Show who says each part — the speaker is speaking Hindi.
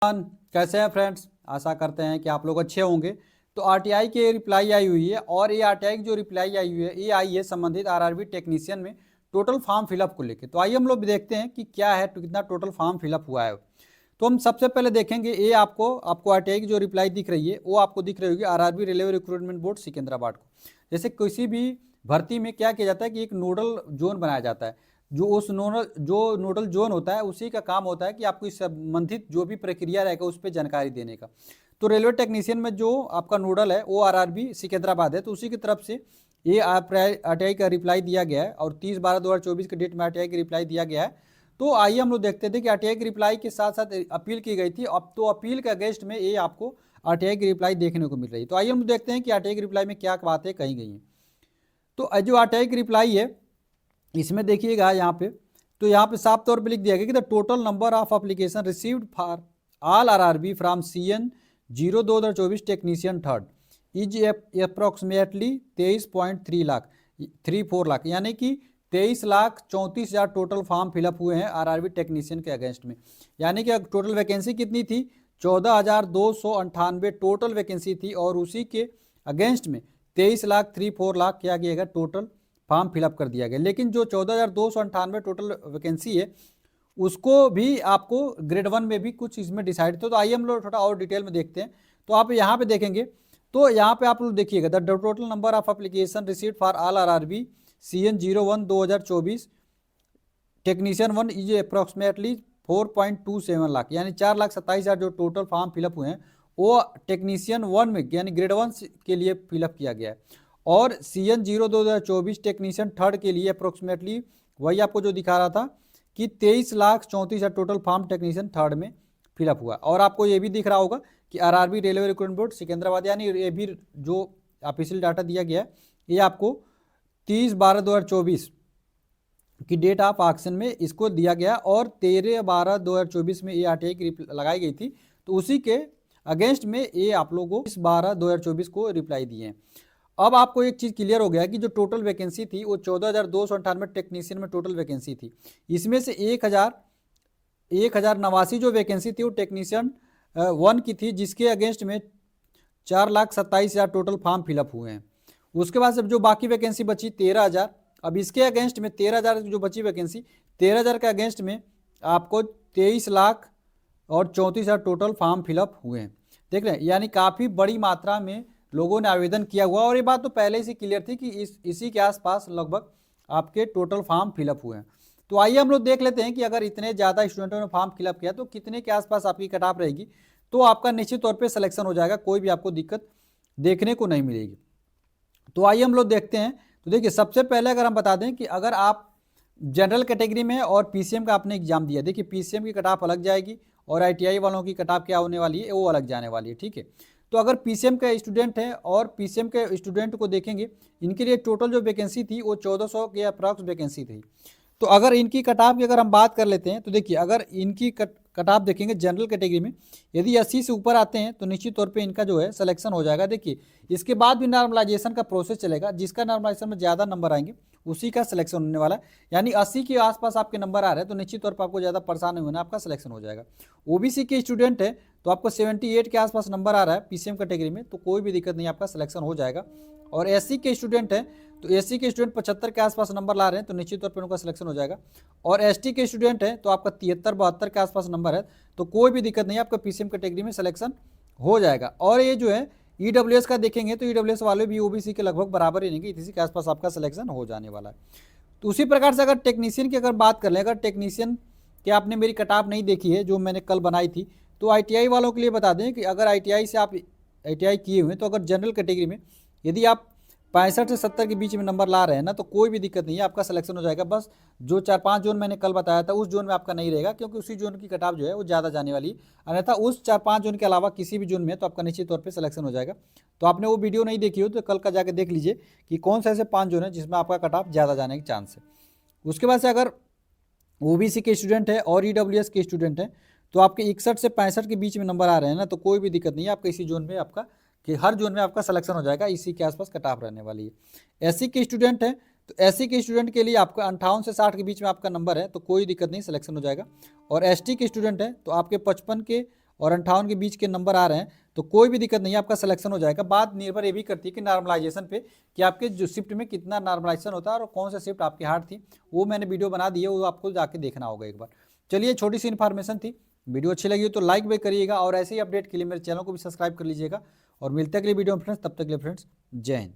Speaker 1: कैसे हैं फ्रेंड्स। आशा करते हैं कि आप लोग अच्छे होंगे। तो आरटीआई की रिप्लाई आई हुई है और ये आरटीआई की जो रिप्लाई आई हुई है ये आई है संबंधित आरआरबी टेक्नीशियन में टोटल फॉर्म फिलअप को लेकर। तो आइए हम लोग देखते हैं कि क्या है, तो कितना टोटल फॉर्म फिलअप हुआ है। तो हम सबसे पहले देखेंगे ये आपको आरटीआई की जो रिप्लाई दिख रही है वो आपको दिख रही होगी RRB railway recruitment board Secunderabad को। जैसे किसी भी भर्ती में क्या किया जाता है कि एक नोडल जोन बनाया जाता है। जो नोडल जोन होता है उसी का काम होता है कि आपको इस संबंधित जो भी प्रक्रिया रहेगा उस पर जानकारी देने का। तो रेलवे टेक्नीशियन में जो आपका नोडल है वो आरआरबी सिकंदराबाद है। तो उसी की तरफ से ये आरटीआई का रिप्लाई दिया गया है और 30/12/2024 के डेट में आरटीआई की रिप्लाई दिया गया है। तो आइए हम लोग देखते थे कि आरटीआई की रिप्लाई के साथ साथ अपील की गई थी। अब तो अपील के अगेंस्ट में ये आपको आरटीआई की रिप्लाई देखने को मिल रही है। तो आइए हम देखते हैं कि आरटीआई की रिप्लाई में क्या बातें कही गई हैं। तो जो आरटीआई की रिप्लाई है इसमें देखिएगा यहाँ पे, तो यहाँ पे साफ तौर पे लिख दिया गया कि the total number of application received for all RRB from CN 02/24 technician third is approximately 23.34 lakh, यानी कि 23,34,000 टोटल फॉर्म फिलअप हुए हैं आरआरबी टेक्नीशियन के अगेंस्ट में। यानी कि टोटल वैकेंसी कितनी थी? 14,298 टोटल वैकेंसी थी और उसी के अगेंस्ट में 23,34,00,000 क्या किया गया, टोटल फॉर्म फिलअप कर दिया गया। लेकिन जो 14,298 टोटल वैकेंसी है उसको भी आपको ग्रेड 1 में भी कुछ इसमें डिसाइड थे। तो आइए हम लोग थोड़ा और डिटेल में देखते हैं। तो आप यहाँ पे देखेंगे, तो यहाँ पे आप लोग देखिएगा the total number of application received for all RRB CN 01/2024 technician 1 is approximately 4.27 lakh, यानी 4,27,000 जो टोटल फॉर्म फिलअप हुए हैं वो टेक्नीशियन 1 में यानी ग्रेड 1 के लिए फिलअप किया गया है। और CN 02/2024 टेक्नीशियन थर्ड के लिए अप्रोक्सीमेटली वही आपको जो दिखा रहा था कि 23,34,000 टोटल फॉर्म टेक्नीशियन थर्ड में फिलअप हुआ। और आपको ये भी दिख रहा होगा कि RRB railway recruitment board Secunderabad, यानी ये भी जो ऑफिशियल डाटा दिया गया है ये आपको 30/12/2024 की डेट ऑफ ऑक्शन में इसको दिया गया और 13/12/2024 में ये आरटीआई की लगाई गई थी। तो उसी के अगेंस्ट में ये आप लोगों को 20/12/2024 को रिप्लाई दिए हैं। अब आपको एक चीज़ क्लियर हो गया कि जो टोटल वैकेंसी थी वो 14,298 टेक्नीशियन में टोटल वैकेंसी थी। इसमें से 1,089 जो वैकेंसी थी वो टेक्नीशियन 1 की थी, जिसके अगेंस्ट में 4,27,000 टोटल फॉर्म फिलअप हुए हैं। उसके बाद से जो बाकी वैकेंसी बची 13,000, अब इसके अगेंस्ट में 13,000 जो बची वैकेंसी 13,000 के अगेंस्ट में आपको 23,34,000 टोटल फॉर्म फिलअप हुए हैं। देख रहे हैं, यानी काफ़ी बड़ी मात्रा में लोगों ने आवेदन किया हुआ। और ये बात तो पहले से क्लियर थी कि इसी के आसपास लगभग आपके टोटल फॉर्म फिलअप हुए हैं। तो आइए हम लोग देख लेते हैं कि अगर इतने ज़्यादा स्टूडेंटों ने फॉर्म फिलअप किया तो कितने के आसपास आपकी कट ऑफ रहेगी, तो आपका निश्चित तौर पे सिलेक्शन हो जाएगा, कोई भी आपको दिक्कत देखने को नहीं मिलेगी। तो आइए हम लोग देखते हैं। तो देखिए सबसे पहले अगर हम बता दें कि अगर आप जनरल कैटेगरी में और पीसीएम का आपने एग्जाम दिया, देखिए पीसीएम की कट ऑफ अलग जाएगी और आईटीआई वालों की कट ऑफ क्या होने वाली है वो अलग जाने वाली है, ठीक है। तो अगर पीसीएम के स्टूडेंट हैं और पीसीएम के स्टूडेंट को देखेंगे, इनके लिए टोटल जो वैकेंसी थी वो 1400 के अप्रॉक्स वैकेंसी थी। तो अगर इनकी कट ऑफ की अगर हम बात कर लेते हैं तो देखिए अगर इनकी कट ऑफ देखेंगे जनरल कैटेगरी में यदि 80 से ऊपर आते हैं तो निश्चित तौर पे इनका जो है सिलेक्शन हो जाएगा। देखिए इसके बाद भी नॉर्मलाइजेशन का प्रोसेस चलेगा, जिसका नॉर्मलाइजेशन में ज़्यादा नंबर आएंगे उसी का सिलेक्शन होने वाला है। यानी 80 के आसपास आपके नंबर आ रहे हैं तो निश्चित तौर पर आपको ज़्यादा परेशान नहीं होना, आपका सिलेक्शन हो जाएगा। ओबीसी के स्टूडेंट है तो आपको 78 के आसपास नंबर आ रहा है पीसीएम कैटेगरी में, तो कोई भी दिक्कत नहीं, आपका सिलेक्शन हो जाएगा। और एससी के स्टूडेंट हैं तो एससी के स्टूडेंट 75 के आसपास नंबर ला रहे हैं तो निश्चित तौर पर उनका सिलेक्शन हो जाएगा। और एसटी के स्टूडेंट हैं तो आपका 73-72 के आसपास नंबर है तो कोई भी दिक्कत नहीं, आपका पीसीएम कैटेगरी में सिलेक्शन हो जाएगा। और ये जो है ईडब्ल्यूएस का देखेंगे तो ईडब्ल्यूएस वाले भी ओबीसी के लगभग बराबर ही रहेंगे, इसी के आसपास आपका सिलेक्शन हो जाने वाला है। तो उसी प्रकार से अगर टेक्नीशियन की अगर बात कर लें, अगर टेक्नीशियन की आपने मेरी कट ऑफ नहीं देखी है जो मैंने कल बनाई थी, तो आईटीआई वालों के लिए बता दें कि अगर आईटीआई से आप आईटीआई किए हुए हैं तो अगर जनरल कैटेगरी में यदि आप 65 से 70 के बीच में नंबर ला रहे हैं ना तो कोई भी दिक्कत नहीं है, आपका सिलेक्शन हो जाएगा। बस जो 4-5 जोन मैंने कल बताया था उस जोन में आपका नहीं रहेगा, क्योंकि उसी जोन की कट ऑफ जो है वो ज़्यादा जाने वाली है। अन्यथा उस 4-5 जोन के अलावा किसी भी जोन में है तो आपका निश्चित तौर पर सिलेक्शन हो जाएगा। तो आपने वो वीडियो नहीं देखी हो तो कल का जाकर देख लीजिए कि कौन से ऐसे 5 जोन है जिसमें आपका कट ऑफ ज़्यादा जाने के चांस है। उसके बाद से अगर ओबीसी के स्टूडेंट है और ईडब्ल्यूएस के स्टूडेंट हैं तो आपके 61 से 65 के बीच में नंबर आ रहे हैं ना तो कोई भी दिक्कत नहीं है, आपका इसी जोन में आपका कि हर जोन में आपका सिलेक्शन हो जाएगा, इसी के आसपास कट ऑफ रहने वाली है। एससी के स्टूडेंट हैं तो एससी के स्टूडेंट के लिए आपका 58 से 60 के बीच में आपका नंबर है तो कोई दिक्कत नहीं, सिलेक्शन हो जाएगा। और एसटी के स्टूडेंट हैं तो आपके 55 के और 58 के बीच के नंबर आ रहे हैं तो कोई भी दिक्कत नहीं है, आपका सिलेक्शन हो जाएगा। बात निर्भर ये भी करती है कि नॉर्मलाइजेशन पे, कि आपके जो शिफ्ट में कितना नॉर्मलाइजेशन होता है और कौन सा शिफ्ट आपकी हार्ड थी। वो मैंने वीडियो बना दी है, वो आपको जाके देखना होगा एक बार। चलिए, छोटी सी इन्फॉर्मेशन थी, वीडियो अच्छी लगी हो तो लाइक भी करिएगा, और ऐसे ही अपडेट के लिए मेरे चैनल को भी सब्सक्राइब कर लीजिएगा। और मिलते हैं अगली वीडियो में फ्रेंड्स, तब तक के लिए फ्रेंड्स जय हिंद।